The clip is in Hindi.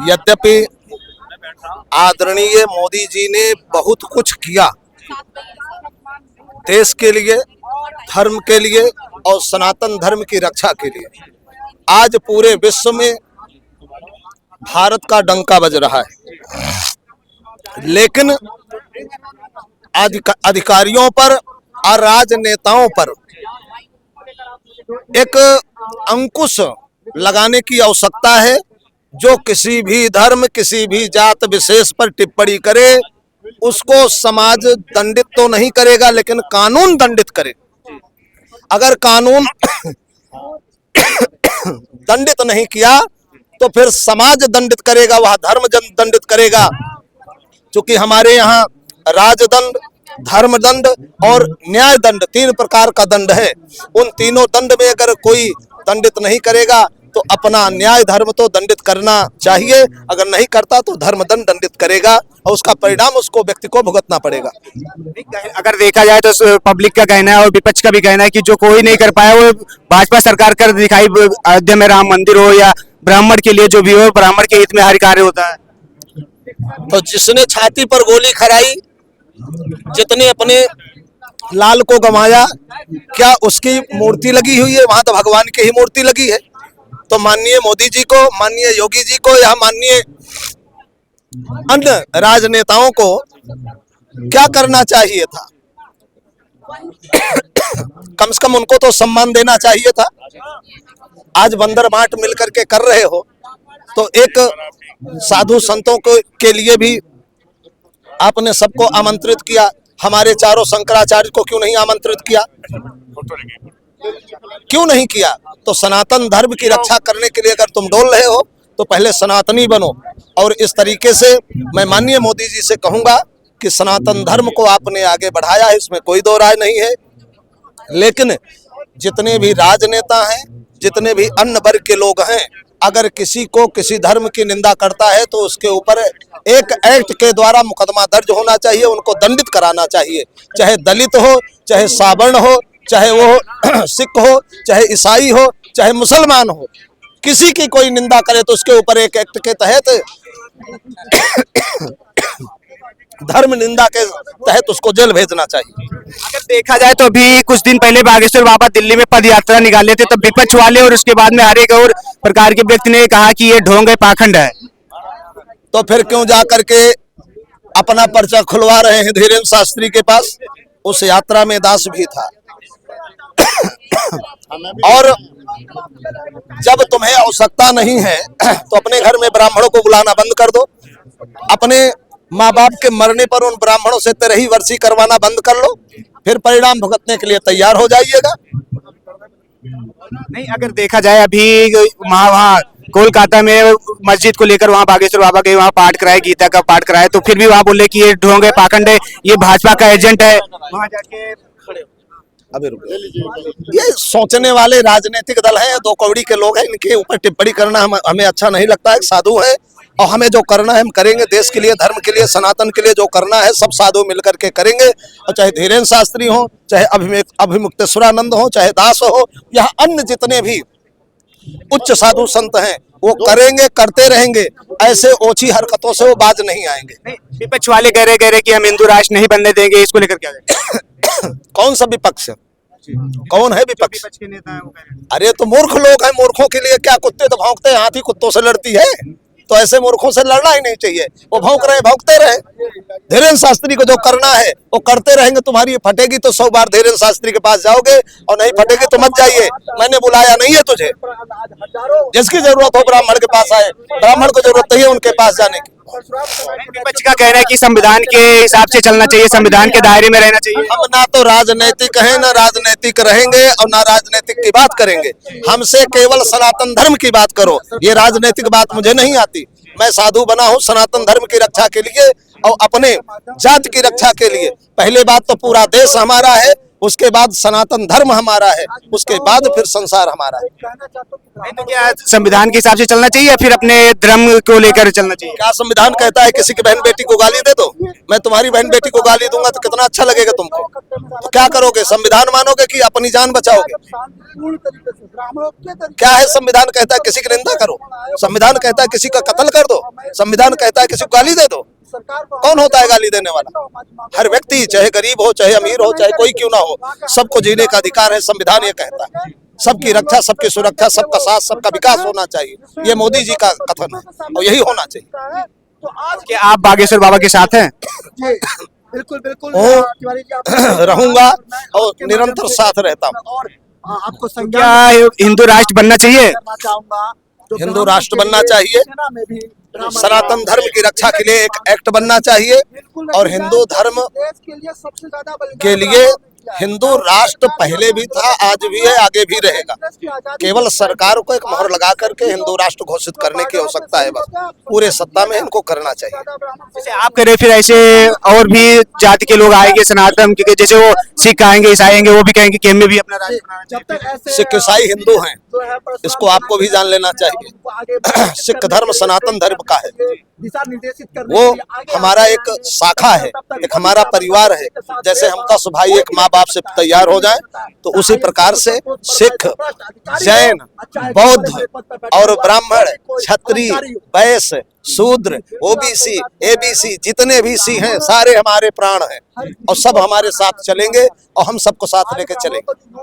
यद्यपि आदरणीय मोदी जी ने बहुत कुछ किया देश के लिए, धर्म के लिए और सनातन धर्म की रक्षा के लिए, आज पूरे विश्व में भारत का डंका बज रहा है। लेकिन अधिकारियों पर और राजनेताओं पर एक अंकुश लगाने की आवश्यकता है। जो किसी भी धर्म, किसी भी जात विशेष पर टिप्पणी करे, उसको समाज दंडित तो नहीं करेगा, लेकिन कानून दंडित करे। अगर कानून दंडित नहीं किया तो फिर समाज दंडित करेगा, वह धर्म दंडित करेगा। क्योंकि हमारे यहाँ राजदंड, धर्मदंड और न्याय दंड 3 प्रकार का दंड है। उन तीनों दंड में अगर कोई दंडित नहीं करेगा तो अपना न्याय धर्म तो दंडित करना चाहिए। अगर नहीं करता तो धर्म दंड दंडित करेगा और उसका परिणाम उसको व्यक्ति को भुगतना पड़ेगा। अगर देखा जाए तो पब्लिक का कहना है और विपक्ष का भी कहना है कि जो कोई नहीं कर पाया वो भाजपा सरकार कर दिखाई। अयोध्या में राम मंदिर हो या ब्राह्मण के लिए जो भी हो, ब्राह्मण के हित में हर कार्य होता है। तो जिसने छाती पर गोली खराई, जितने अपने लाल को गंवाया, क्या उसकी मूर्ति लगी हुई है? वहां तो भगवान की ही मूर्ति लगी है। तो माननीय मोदी जी को, माननीय योगी जी को या माननीय अन्य राजनेताओं को क्या करना चाहिए था? कम से कम उनको तो सम्मान देना चाहिए था। आज बंदर बाट मिलकर के कर रहे हो तो एक साधु संतों के लिए भी आपने सबको आमंत्रित किया। हमारे चारों शंकराचार्य को क्यों नहीं आमंत्रित किया? क्यों नहीं किया? तो सनातन धर्म की रक्षा करने के लिए अगर तुम डोल रहे हो तो पहले सनातनी बनो। और इस तरीके से मैं माननीय मोदी जी से कहूंगा कि सनातन धर्म को आपने आगे बढ़ाया है, इसमें कोई दो राय नहीं है। लेकिन जितने भी राजनेता हैं, जितने भी अन्य वर्ग के लोग हैं, अगर किसी को किसी धर्म की निंदा करता है तो उसके ऊपर एक एक्ट के द्वारा मुकदमा दर्ज होना चाहिए, उनको दंडित कराना चाहिए। चाहे दलित हो, चाहे सावर्ण हो, चाहे वो सिख हो, चाहे ईसाई हो, चाहे मुसलमान हो, किसी की कोई निंदा करे तो उसके ऊपर एक एक्ट के तहत धर्म निंदा के तहत उसको जेल भेजना चाहिए। अगर देखा जाए तो अभी कुछ दिन पहले बागेश्वर बाबा दिल्ली में पद यात्रा निकाले थे, तब विपक्ष वाले और उसके बाद में हर एक और प्रकार के व्यक्ति ने कहा कि ये ढोंग है, पाखंड है। तो फिर क्यों जा करके अपना पर्चा खुलवा रहे हैं धीरेन्द्र शास्त्री के पास? उस यात्रा में दास भी था। और जब तुम्हें आवश्यकता नहीं है तो अपने घर में ब्राह्मणों को बुलाना बंद कर दो। अपने माँ बाप के मरने पर उन ब्राह्मणों से 13वीं वर्षी करवाना बंद कर लो, फिर परिणाम भुगतने के लिए तैयार हो जाइएगा। नहीं, अगर देखा जाए अभी वहाँ कोलकाता में मस्जिद को लेकर वहाँ बागेश्वर बाबा के वहाँ पाठ कराए, गीता का पाठ कराए, तो फिर भी वहाँ बोले कि ये ढोंग है, पाखंड है, ये भाजपा का एजेंट है। वहाँ जाके अभी ये सोचने वाले राजनीतिक दल हैं, 2 कौड़ी के लोग हैं, इनके ऊपर टिप्पणी करना हमें अच्छा नहीं लगता है। साधु है और हमें जो करना है हम करेंगे। देश के लिए, धर्म के लिए, सनातन के लिए जो करना है सब साधु मिलकर के करेंगे। और चाहे धीरेन्द्र शास्त्री हो, चाहे अभिमुक्तेश्वरानंद हो, चाहे दास हो, या अन्य जितने भी उच्च साधु संत हैं वो करेंगे, करते रहेंगे। ऐसे ओछी हरकतों से वो बाज नहीं आएंगे। विपक्ष वाले कह रहे कि हम हिंदू राष्ट्र नहीं बनने देंगे, इसको लेकर क्या कौन सा विपक्ष? कौन है विपक्ष? के नेता है वो कह रहे हैं। अरे तो मूर्ख लोग हैं, मूर्खों के लिए क्या? कुत्ते तो भौंकते हैं, हाथी कुत्तों से लड़ती है, तो ऐसे मूर्खों से लड़ना ही नहीं चाहिए। वो भौंक रहे, भौंकते रहे। धीरेन्द्र शास्त्री को जो करना है वो करते रहेंगे। तुम्हारी फटेगी तो 100 बार धीरेन्द्र शास्त्री के पास जाओगे, और नहीं फटेगी तो मत जाइए। मैंने बुलाया नहीं है तुझे। जिसकी जरूरत हो ब्राह्मण के पास आए, ब्राह्मण को जरूरत नहीं है उनके पास जाने की। विपक्ष का कहना है कि संविधान के हिसाब से चलना चाहिए, संविधान के दायरे में रहना चाहिए। हम ना तो राजनीतिक हैं, ना राजनीतिक रहेंगे, और ना राजनीतिक की बात करेंगे। हमसे केवल सनातन धर्म की बात करो। ये राजनीतिक बात मुझे नहीं आती। मैं साधु बना हूँ सनातन धर्म की रक्षा के लिए और अपने जाति की रक्षा के लिए। पहले बात तो पूरा देश हमारा है, उसके बाद सनातन धर्म हमारा है, उसके बाद फिर संसार हमारा है। नहीं तो क्या संविधान के हिसाब से चलना चाहिए या फिर अपने धर्म को लेकर चलना चाहिए? क्या संविधान कहता है किसी की बहन बेटी को गाली दे दो? मैं तुम्हारी बहन बेटी को गाली दूंगा तो कितना अच्छा लगेगा तुमको? तो क्या करोगे? संविधान मानोगे कि अपनी जान बचाओगे? क्या है संविधान कहता है किसी की निंदा करो, संविधान कहता है किसी का कत्ल कर दो, संविधान कहता है किसी को गाली दे दो। कौन होता है गाली देने वाला? हर व्यक्ति चाहे गरीब हो, चाहे अमीर हो, चाहे कोई क्यों ना हो, सबको जीने का अधिकार है, संविधान ये कहता है। सबकी रक्षा, सबकी सुरक्षा, सबका साथ, सबका विकास होना चाहिए, ये मोदी जी का कथन है और यही होना चाहिए। क्या आप बागेश्वर बाबा के साथ हैं? बिल्कुल बिल्कुल रहूंगा और निरंतर साथ रहता हूँ। और आपको क्या हिंदू राष्ट्र बनना चाहिए? हिंदू राष्ट्र बनना चाहिए, सनातन धर्म की रक्षा के लिए एक एक्ट बनना चाहिए और हिंदू धर्म के लिए हिंदू राष्ट्र पहले भी था, आज भी है, आगे भी रहेगा। केवल सरकार को एक मोहर लगा करके हिंदू राष्ट्र घोषित करने की आवश्यकता है, बस पूरे सत्ता में इनको करना चाहिए। जैसे आप कह रहे फिर ऐसे और भी जाति के लोग आएंगे सनातन के, जैसे वो सिख आएंगे, ईसाई आएंगे, वो भी कहेंगे कि हमें भी अपना राष्ट्र बनाना चाहिए। सिख ईसाई हिंदू हैं, इसको आपको भी जान लेना चाहिए। सिख धर्म सनातन धर्म का है, दिशा निर्देशित करने वो के लिए आगे हमारा एक शाखा है, एक हमारा परिवार है। जैसे हम 10 भाई एक माँ बाप से तैयार हो जाए, तो उसी प्रकार से सिख, जैन, बौद्ध और ब्राह्मण, क्षत्रिय, वैश्य, शूद्र, ओबीसी, एबीसी, जितने भी सी हैं सारे हमारे प्राण हैं और सब हमारे साथ चलेंगे और हम सबको साथ लेके चलेंगे।